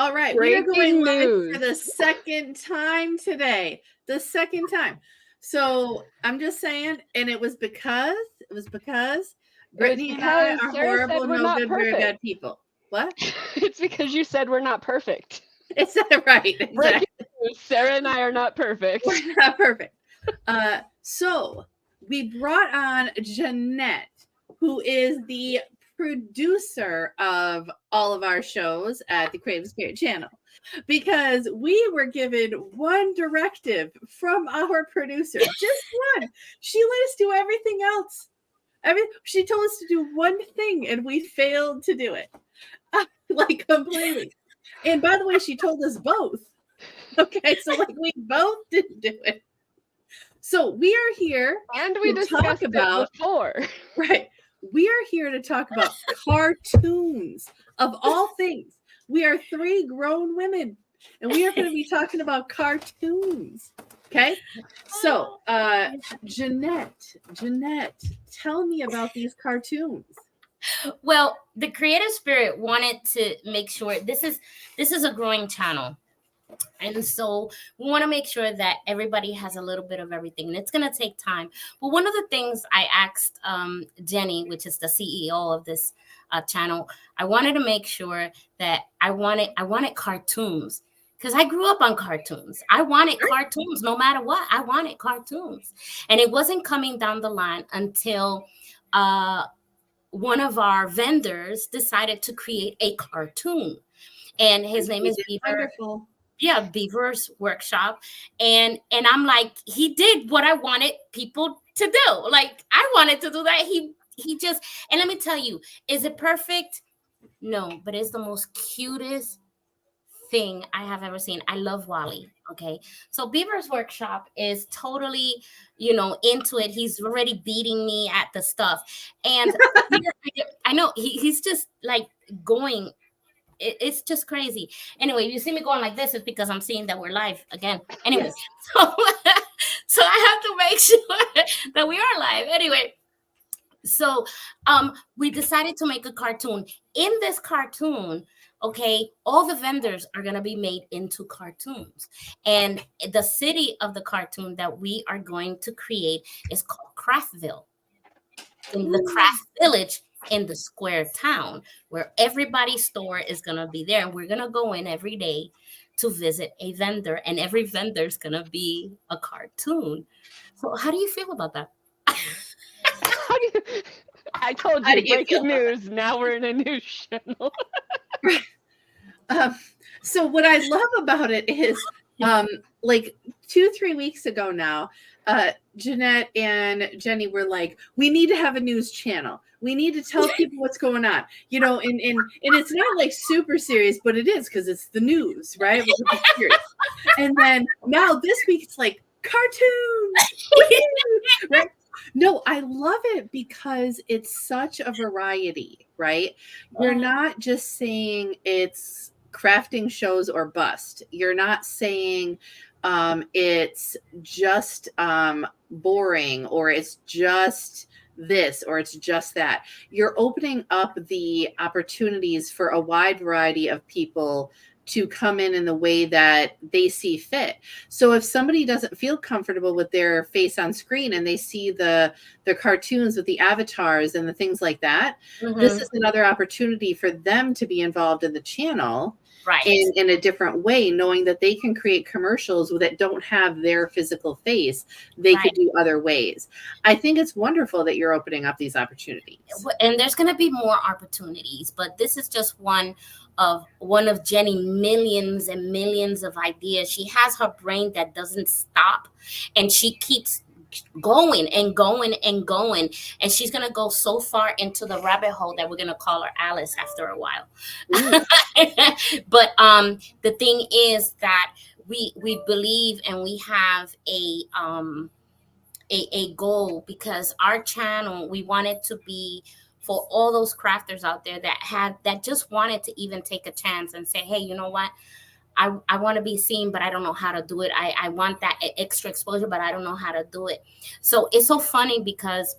All right, we are going Breaking live news. for the second time today. The second time. So I'm just saying, and it was because Brittany and I because are Sarah said horrible, we're no not good, very perfect. bad people. What? It's because you said we're not perfect. Is that right? Breaking Exactly. news. Sarah and I are not perfect. We're not perfect. So we brought on Jeanette, who is the producer of all of our shows at the Creative Spirit channel, because we were given one directive from our producer, just one. She let us do everything else. She told us to do one thing, and we failed to do it, like completely. And by the way, she told us both. Okay, so like we both didn't do it. So we are here And we to talk discussed about, it before. right. We are here to talk about cartoons of all things. We are three grown women, and we are going to be talking about cartoons. Okay. So, Jeanette, tell me about these cartoons. Well, the Creative Spirit wanted to make sure this is a growing channel. And so we want to make sure that everybody has a little bit of everything. And it's going to take time. But one of the things I asked Jenny, which is the CEO of this channel, I wanted to make sure that I wanted cartoons. Because I grew up on cartoons. I wanted cartoons no matter what. I wanted cartoons. And it wasn't coming down the line until one of our vendors decided to create a cartoon. And his name is Beaver. Wonderful. Yeah, Beaver's Workshop. And I'm like, he did what I wanted people to do. Like, I wanted to do that. He just, and let me tell you, is it perfect? No, but it's the most cutest thing I have ever seen. I love Wally. Okay. So Beaver's Workshop is totally, into it. He's already beating me at the stuff. And I know he's just like going. It's just crazy. Anyway, you see me going like this is because I'm seeing that we're live again. Anyway, Yes. so I have to make sure that we are live. Anyway, so we decided to make a cartoon. In this cartoon, okay, all the vendors are going to be made into cartoons. And the city of the cartoon that we are going to create is called Craftville. In the craft village in the square town, where everybody's store is going to be there, and we're going to go in every day to visit a vendor, and every vendor is going to be a cartoon. So how do you feel about that? I told How do you, you breaking feel about news. Now we're in a news channel. So what I love about it is, like 2-3 weeks ago now, Jeanette and Jenny were like, we need to have a news channel. We need to tell people what's going on, and it's not like super serious, but it is because it's the news, right? And then now this week it's like cartoons, right? No, I love it because it's such a variety, right? You're not just saying it's crafting shows or bust. You're not saying it's just boring, or it's just this, or it's just that. You're opening up the opportunities for a wide variety of people to come in the way that they see fit. So if somebody doesn't feel comfortable with their face on screen and they see the cartoons with the avatars and the things like that, this is another opportunity for them to be involved in the channel. Right. In a different way, knowing that they can create commercials that don't have their physical face. They could do other ways. I think it's wonderful that you're opening up these opportunities. And there's going to be more opportunities, but this is just one of Jenny millions and millions of ideas. She has her brain that doesn't stop, and she keeps going and going and going, and she's gonna go so far into the rabbit hole that we're gonna call her Alice after a while. But the thing is that we believe, and we have a goal, because our channel, we want it to be for all those crafters out there that just wanted to even take a chance and say, hey, you know what, I want to be seen, but I don't know how to do it. I want that extra exposure, but I don't know how to do it. So it's so funny because,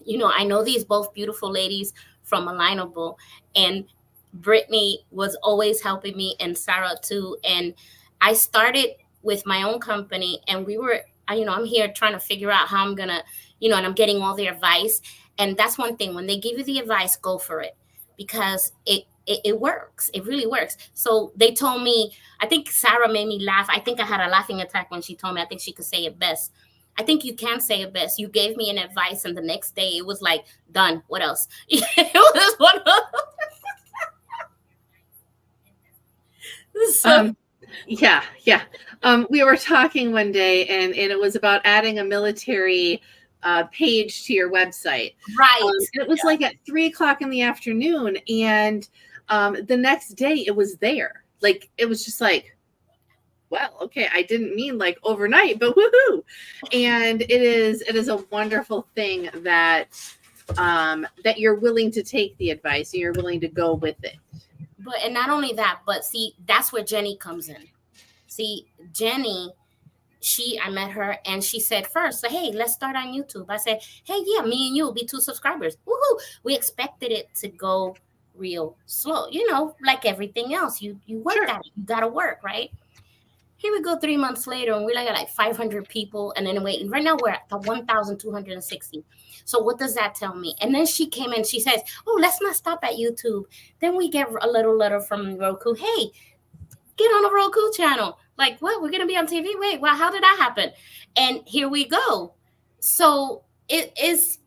I know these both beautiful ladies from Alignable, and Brittany was always helping me, and Sarah too. And I started with my own company, and we were, I'm here trying to figure out how I'm gonna, and I'm getting all the advice. And that's one thing, when they give you the advice, go for it, because it works. It really works. So they told me, I think Sarah made me laugh. I think I had a laughing attack when she told me, I think she could say it best. I think you can say it best. You gave me an advice, and the next day it was like, done. What else? It was one of so, yeah. We were talking one day, and it was about adding a military page to your website. right. It was like at 3:00 in the afternoon, and the next day it was there. Like, it was just like, well, okay, I didn't mean like overnight, but woohoo! And it is a wonderful thing that that you're willing to take the advice and you're willing to go with it. But and not only that, but see, that's where Jenny comes in. See, Jenny, I met her, and she said first, hey, let's start on YouTube. I said, hey, yeah, me and you will be 2 subscribers. Woohoo! We expected it to go real slow, like everything else. You work Sure. at it. You gotta work, right? Here we go 3 months later, and we're like 500 people, and then wait. And right now we're at 1,260. So what does that tell me? And then she came in, she says, oh, let's not stop at YouTube. Then we get a little letter from Roku. Hey, get on the Roku channel. Like, what? We're going to be on TV? Wait, well, how did that happen? And here we go. So it's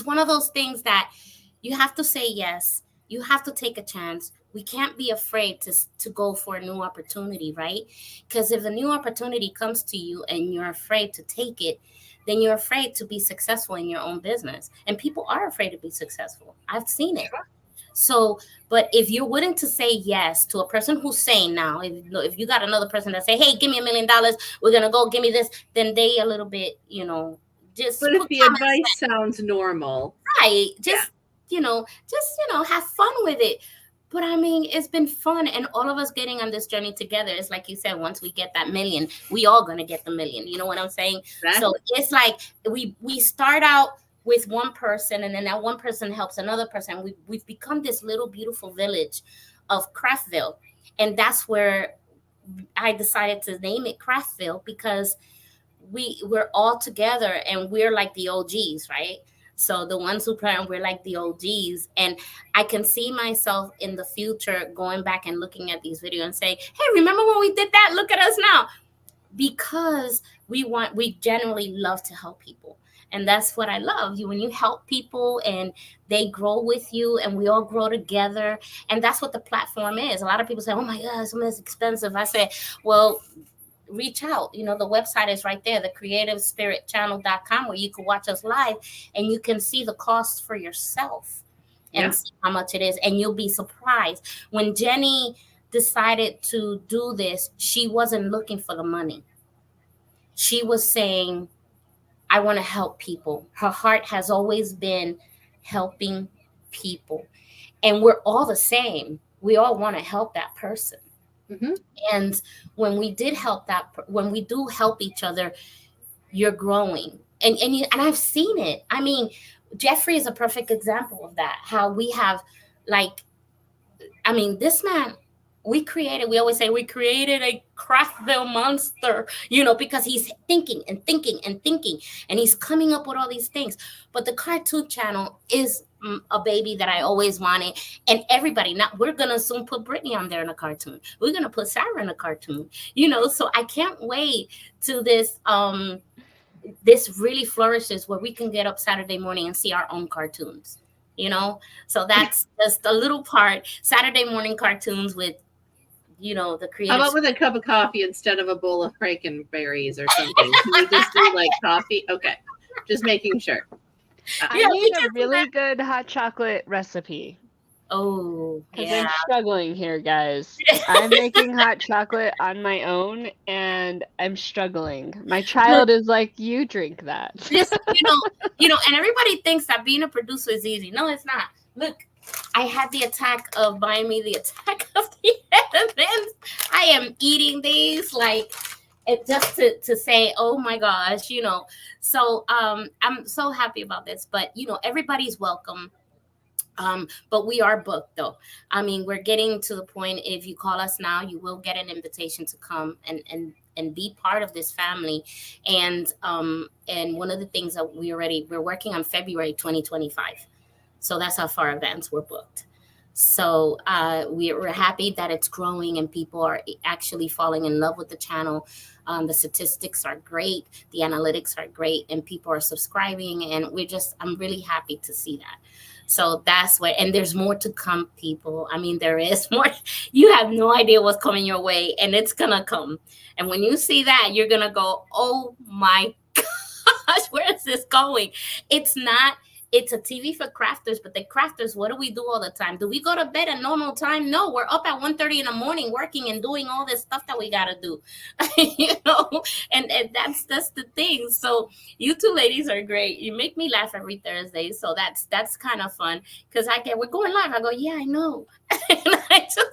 one of those things that you have to say yes. You have to take a chance. We can't be afraid to go for a new opportunity, right? Because if a new opportunity comes to you and you're afraid to take it, then you're afraid to be successful in your own business. And people are afraid to be successful. I've seen it. So, but if you're willing to say yes to a person who's saying now, if you got another person that say, hey, give me $1 million, we're going to go, give me this, then they a little bit, just. But if the advice sounds normal. Right. Just have fun with it. But I mean, it's been fun, and all of us getting on this journey together. It's like you said, once we get that million, we all gonna get the million. You know what I'm saying? Exactly. So it's like we start out with one person, and then that one person helps another person. We've become this little beautiful village of Craftville, and that's where I decided to name it Craftville, because we're all together, and we're like the OGs, right? So the ones who plan, we're like the OGs. And I can see myself in the future going back and looking at these videos and saying, hey, remember when we did that? Look at us now. Because we generally love to help people. And that's what I love. When you help people and they grow with you, and we all grow together. And that's what the platform is. A lot of people say, oh my God, it's expensive. I say, well, reach out. The website is right there, the creativespiritchannel.com, where you can watch us live and you can see the cost for yourself and see how much it is. And you'll be surprised. When Jenny decided to do this, she wasn't looking for the money. She was saying, I want to help people. Her heart has always been helping people. And we're all the same. We all want to help that person. Mm-hmm. And when we do help each other, you're growing, and I've seen it. I mean, Jeffrey is a perfect example of that. How we have, this man, we always say we created a Craftville monster, because he's thinking and thinking and thinking, and he's coming up with all these things. But the cartoon channel is a baby that I always wanted. And everybody, now we're going to soon put Brittany on there in a cartoon. We're going to put Sarah in a cartoon, so I can't wait till this really flourishes, where we can get up Saturday morning and see our own cartoons, so that's just a little part. Saturday morning cartoons with, the creative. How about with a cup of coffee instead of a bowl of cranberries or something? Can we just do like coffee? Okay. Just making sure. I need a really good hot chocolate recipe. Oh, because I'm struggling here, guys. I'm making hot chocolate on my own, and I'm struggling. My child is like, you drink that. Just, and everybody thinks that being a producer is easy. No, it's not. Look, I had the attack of buying me the attack of the elements. I am eating these just to say, oh my gosh, So I'm so happy about this. But everybody's welcome. But we are booked though. I mean, we're getting to the point, if you call us now, you will get an invitation to come and be part of this family. And one of the things that we're working on February 2025. So that's how far advance we're booked. So we're happy that it's growing and people are actually falling in love with the channel. The statistics are great, the analytics are great, and people are subscribing. And I'm really happy to see that. So that's what, and there's more to come, people. I mean, there is more. You have no idea what's coming your way, and it's gonna come. And when you see that, you're gonna go, oh my gosh, where is this going? It's a TV for crafters, but the crafters, what do we do all the time? Do we go to bed at normal time? No, we're up at 1:30 in the morning working and doing all this stuff that we got to do, and that's the thing. So you two ladies are great. You make me laugh every Thursday. So that's kind of fun because we're going live. I go, yeah, I know. And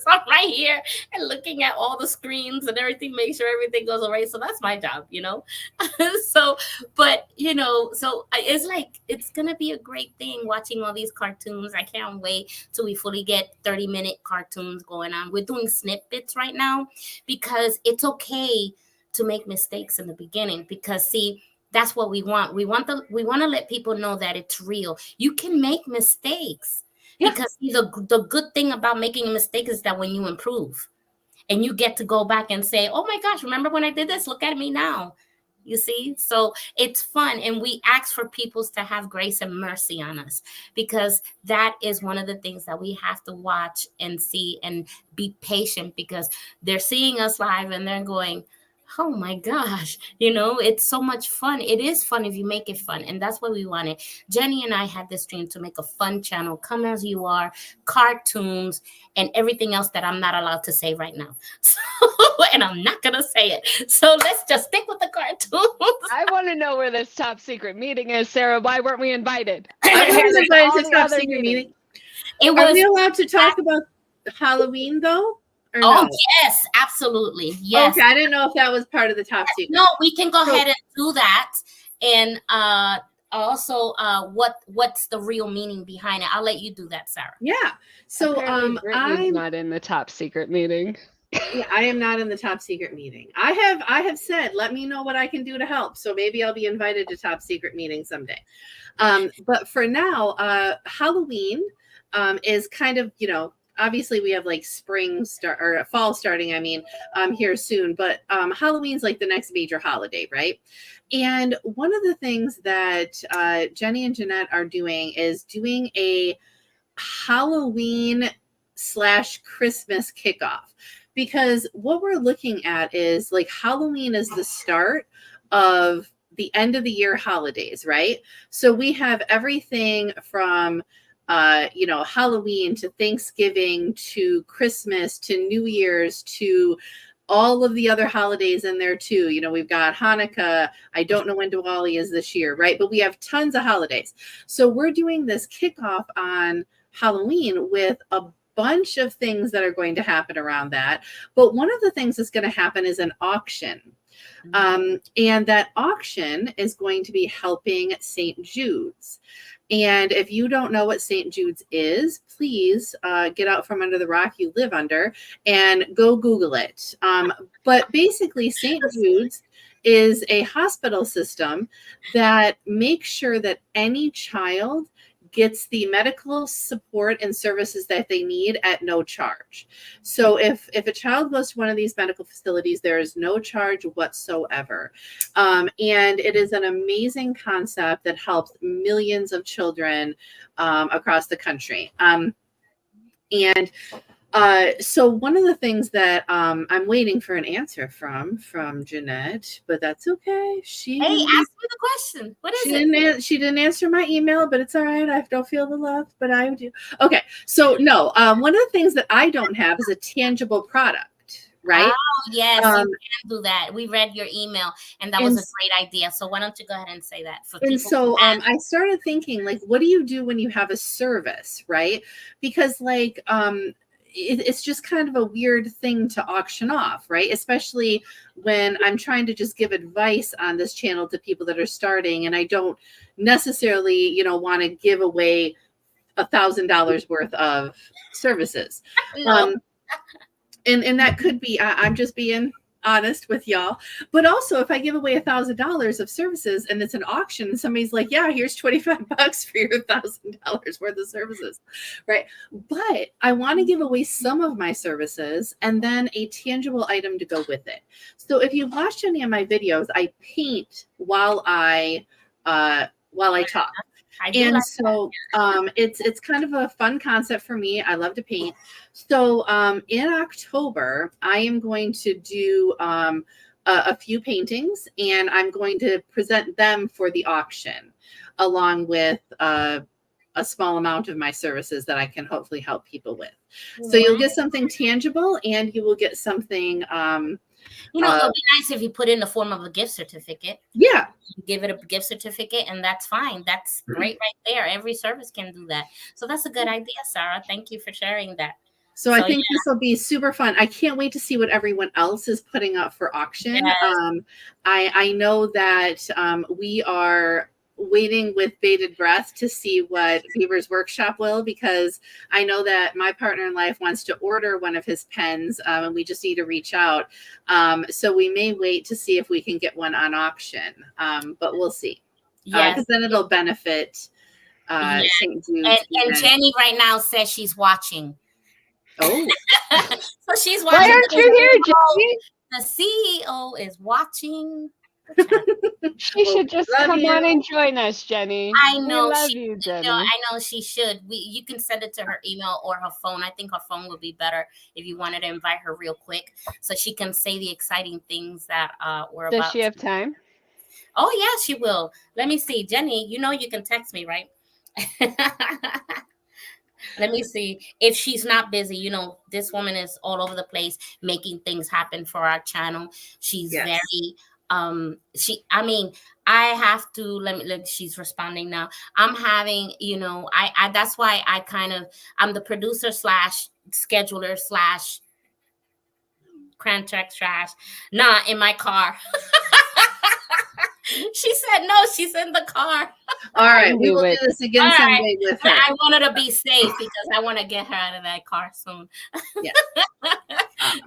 I'm right here and looking at all the screens and everything, make sure everything goes all right. So that's my job, so it's like, it's going to be a great thing watching all these cartoons. I can't wait till we fully get 30-minute cartoons going on. We're doing snippets right now because it's okay to make mistakes in the beginning, because see, that's what we want. We want to let people know that it's real. You can make mistakes. Yeah. Because the good thing about making a mistake is that when you improve and you get to go back and say, oh my gosh, remember when I did this? Look at me now. You see? So it's fun. And we ask for people to have grace and mercy on us, because that is one of the things that we have to watch and see and be patient, because they're seeing us live and they're going, oh my gosh, it's so much fun. It is fun if you make it fun. And that's what we wanted. Jenny and I had this dream to make a fun channel, come as you are, cartoons, and everything else that I'm not allowed to say right now. So, and I'm not going to say it. So let's just stick with the cartoons. I want to know where this top secret meeting is, Sarah. Why weren't we invited? I was invited to top secret meeting. Are we allowed to talk about Halloween though? Oh, no? Yes, absolutely. Yes. Okay, I didn't know if that was part of the top secret. No, we can go ahead and do that. And also, what's the real meaning behind it? I'll let you do that, Sarah. Yeah. So I'm not in the top secret meeting. Yeah, I am not in the top secret meeting. I have said, let me know what I can do to help. So maybe I'll be invited to top secret meeting someday. But for now, Halloween is kind of, obviously we have like fall starting, here soon, but Halloween's like the next major holiday, right? And one of the things that Jenny and Jeanette are doing is doing a Halloween / Christmas kickoff, because what we're looking at is like Halloween is the start of the end of the year holidays, right? So we have everything from Halloween to Thanksgiving to Christmas to New Year's to all of the other holidays in there too. We've got Hanukkah. I don't know when Diwali is this year, right? But we have tons of holidays. So we're doing this kickoff on Halloween with a bunch of things that are going to happen around that. But one of the things that's going to happen is an auction. And that auction is going to be helping St. Jude's. And if you don't know what St. Jude's is, please get out from under the rock you live under and go Google it. But basically, St. Jude's is a hospital system that makes sure that any child gets the medical support and services that they need at no charge. So if a child goes to one of these medical facilities, there is no charge whatsoever. And it is an amazing concept that helps millions of children across the country. So one of the things that I'm waiting for an answer from Jeanette, but that's okay. Ask me the question. What is it? She didn't answer my email, but it's all right. I don't feel the love, but I do. Okay. So no, one of the things that I don't have is a tangible product, right? Oh, yes, you can do that. We read your email, and that was a great idea. So why don't you go ahead and say that for people? And so I started thinking, like, what do you do when you have a service, right? Because like it's just kind of a weird thing to auction off, right? Especially when I'm trying to just give advice on this channel to people that are starting, and I don't necessarily, want to give away $1,000 worth of services. No. And that could be, I'm just being honest with y'all. But also, if I give away $1,000 of services and it's an auction, and somebody's like, "Yeah, here's $25 for your $1,000 worth of services," right? But I want to give away some of my services and then a tangible item to go with it. So if you've watched any of my videos, I paint while I talk. And so it's kind of a fun concept for me. I love to paint. So in October, I am going to do a few paintings, and I'm going to present them for the auction, along with a small amount of my services that I can hopefully help people with. So you'll get something tangible, and you will get something. It'll be nice if you put it in the form of a gift certificate. Yeah. You give it a gift certificate, and that's fine. That's great right there. Every service can do that. So that's a good idea, Sarah. Thank you for sharing that. So I think this will be super fun. I can't wait to see what everyone else is putting up for auction. Yes. I know that we are waiting with bated breath to see what Beaver's Workshop will, because I know that my partner in life wants to order one of his pens, and we just need to reach out. So we may wait to see if we can get one on auction, but we'll see. Yeah, because then it'll benefit St. Jude's. And Jenny right now says she's watching. Oh, so she's watching. Why aren't you here, Jenny? The CEO is watching. She should just come on and join us, Jenny. I know. We love you, Jenny. I know she should. You can send it to her email or her phone. I think her phone would be better if you wanted to invite her real quick, so she can say the exciting things that we're about. Does she have time? Oh yeah, she will. Let me see, Jenny. You know you can text me, right? Let me see if she's not busy. This woman is all over the place making things happen for our channel. She's very I have to she's responding now. I'm having, I that's why I'm the producer / scheduler / contract / not in my car. She said no, she's in the car. All right, we will do this again someday with her. I want her to be safe because I want to get her out of that car soon. Yeah.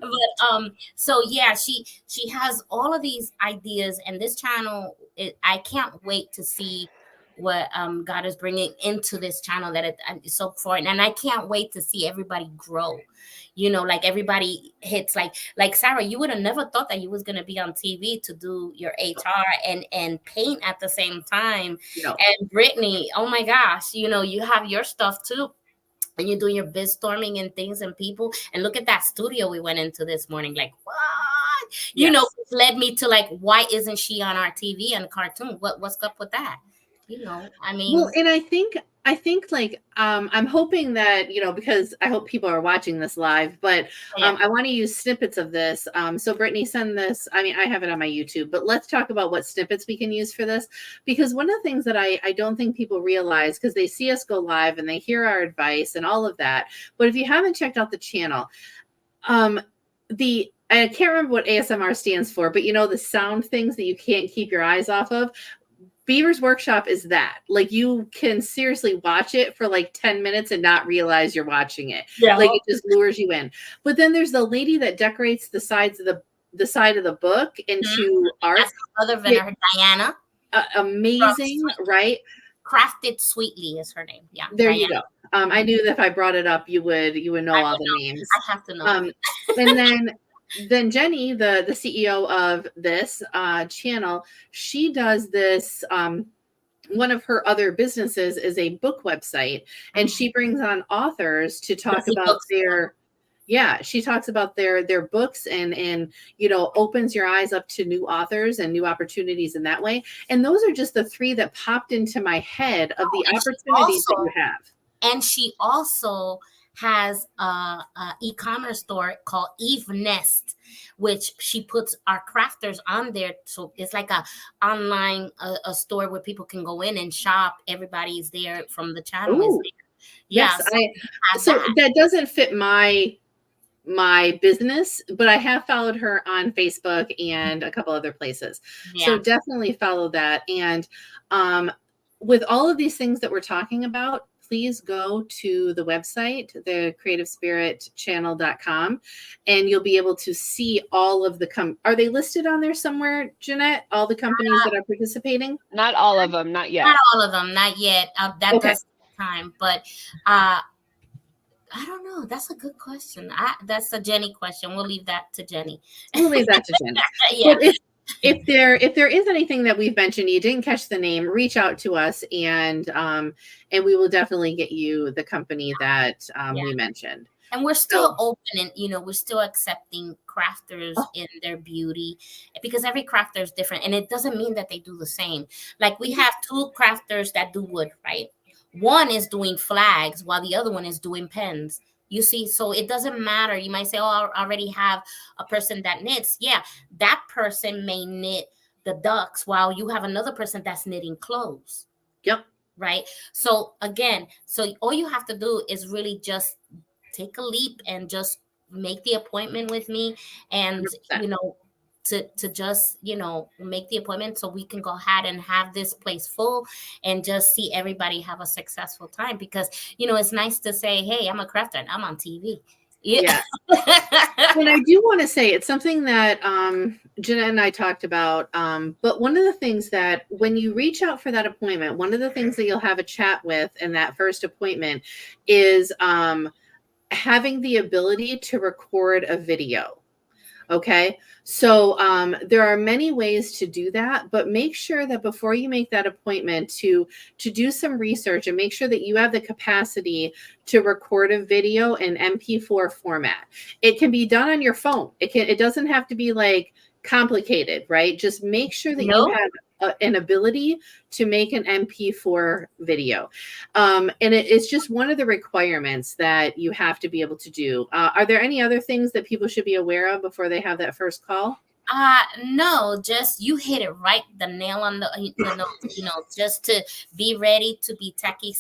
But so yeah, she has all of these ideas, and this channel, I can't wait to see what God is bringing into this channel that it's so foreign, and I can't wait to see everybody grow. Like everybody hits like Sarah, you would have never thought that you was going to be on TV to do your HR and paint at the same time. And Brittany, oh my gosh, you have your stuff too. And you're doing your biz storming and things and people. And look at that studio we went into this morning. Like, what? Yes. Led me to why isn't she on our TV and cartoon? What's up with that? Well, and I think I'm hoping that, because I hope people are watching this live, but I want to use snippets of this. So Brittany, send this. I have it on my YouTube, but let's talk about what snippets we can use for this, because one of the things that I don't think people realize, because they see us go live and they hear our advice and all of that. But if you haven't checked out the channel, I can't remember what ASMR stands for, but the sound things that you can't keep your eyes off of. Beaver's Workshop is that. You can seriously watch it for 10 minutes and not realize you're watching it. Yeah. It just lures you in. But then there's the lady that decorates the sides of the side of the book into art. That's other vendor, Diana. Amazing, right? Crafted Sweetly is her name. Yeah. There Diana. You go. I knew that if I brought it up, you would know all the names. I have to know. And then Jenny, the CEO of this channel, she does this. One of her other businesses is a book website, and she brings on authors to talk about she talks about their books and opens your eyes up to new authors and new opportunities in that way. And those are just the 3 that popped into my head of the opportunities that you have. And she also has a e-commerce store called Eve Nest, which she puts our crafters on there. So it's like a online a store where people can go in and shop. Everybody's there from the channel. Is there. Yes, so that doesn't fit my business, but I have followed her on Facebook and a couple other places. Yeah. So definitely follow that. And with all of these things that we're talking about, please go to the website, the creativespiritchannel.com, and you'll be able to see all of the are they listed on there somewhere, Jeanette? All the companies that are participating? Not all of them, not yet. Not all of them, not yet. That Okay. does take time, but I don't know. That's a good question. That's a Jenny question. We'll leave that to Jenny. We'll leave that to Jenny. Yeah. But if there is anything that we've mentioned, you didn't catch the name, reach out to us, and we will definitely get you the company that we mentioned. And we're still open, and we're still accepting crafters in their beauty, because every crafter is different, and it doesn't mean that they do the same. Like, we have 2 crafters that do wood, right? One is doing flags while the other one is doing pens. You see, so it doesn't matter. You might say, oh, I already have a person that knits. Yeah, that person may knit the ducks while you have another person that's knitting clothes. Yep. Right. So again, all you have to do is really just take a leap and just make the appointment with me, and 100%. To just make the appointment so we can go ahead and have this place full and just see everybody have a successful time, because it's nice to say, hey, I'm a crafter and I'm on TV. Yeah. And I do want to say, it's something that Jenna and I talked about, but one of the things that when you reach out for that appointment, one of the things that you'll have a chat with in that first appointment is having the ability to record a video. Okay. So there are many ways to do that, but make sure that before you make that appointment to do some research and make sure that you have the capacity to record a video in MP4 format. It can be done on your phone. It doesn't have to be like complicated, right? Just make sure that you have an ability to make an MP4 video. And it's just one of the requirements that you have to be able to do. Are there any other things that people should be aware of before they have that first call? No, just you hit it right, the nail on the nose, just to be ready to be techie,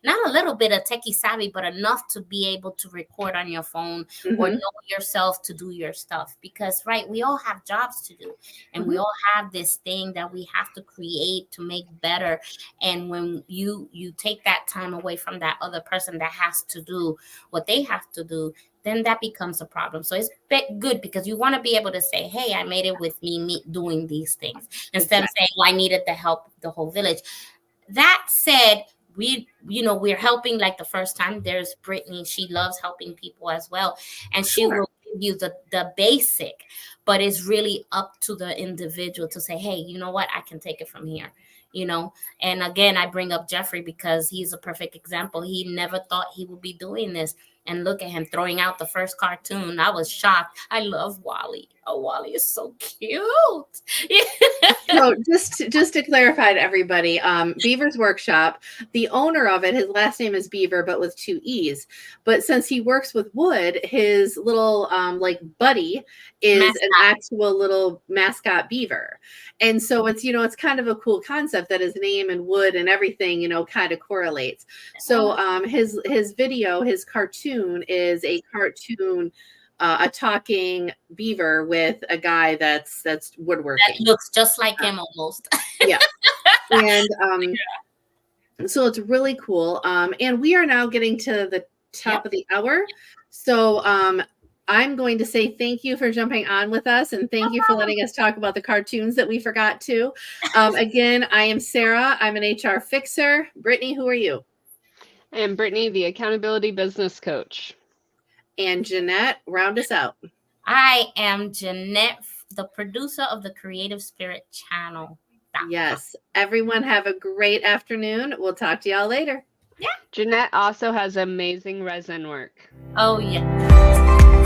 not a little bit of techie savvy, but enough to be able to record on your phone or know yourself to do your stuff, because we all have jobs to do, and we all have this thing that we have to create to make better. And when you take that time away from that other person that has to do what they have to do, then that becomes a problem. So it's good, because you want to be able to say, hey, I made it with me doing these things, instead of saying, well, I needed the help of the whole village. That said, we're helping. Like the first time, there's Brittany. She loves helping people as well. And she will give you the basic, but it's really up to the individual to say, hey, you know what? I can take it from here. And again, I bring up Jeffrey because he's a perfect example. He never thought he would be doing this. And look at him throwing out the first cartoon. I was shocked. I love Wally. Oh, Wally is so cute. So just to clarify to everybody, Beaver's Workshop, the owner of it, his last name is Beaver, but with 2 E's. But since he works with wood, his little buddy is an actual little mascot beaver. And so it's, it's kind of a cool concept that his name and wood and everything, kind of correlates. So his video, his cartoon is a cartoon, a talking beaver with a guy that's woodworking. That looks just like him almost. Yeah. And so it's really cool. And we are now getting to the top of the hour. So I'm going to say thank you for jumping on with us, and thank you for letting us talk about the cartoons that we forgot to. Again, I am Sarah. I'm an HR fixer. Brittany, who are you? I am Brittany, the accountability business coach. And Jeanette, round us out. I am Jeanette, the producer of the Creative Spirit Channel. Yes. Everyone have a great afternoon. We'll talk to y'all later. Yeah. Jeanette also has amazing resin work. Oh, yeah.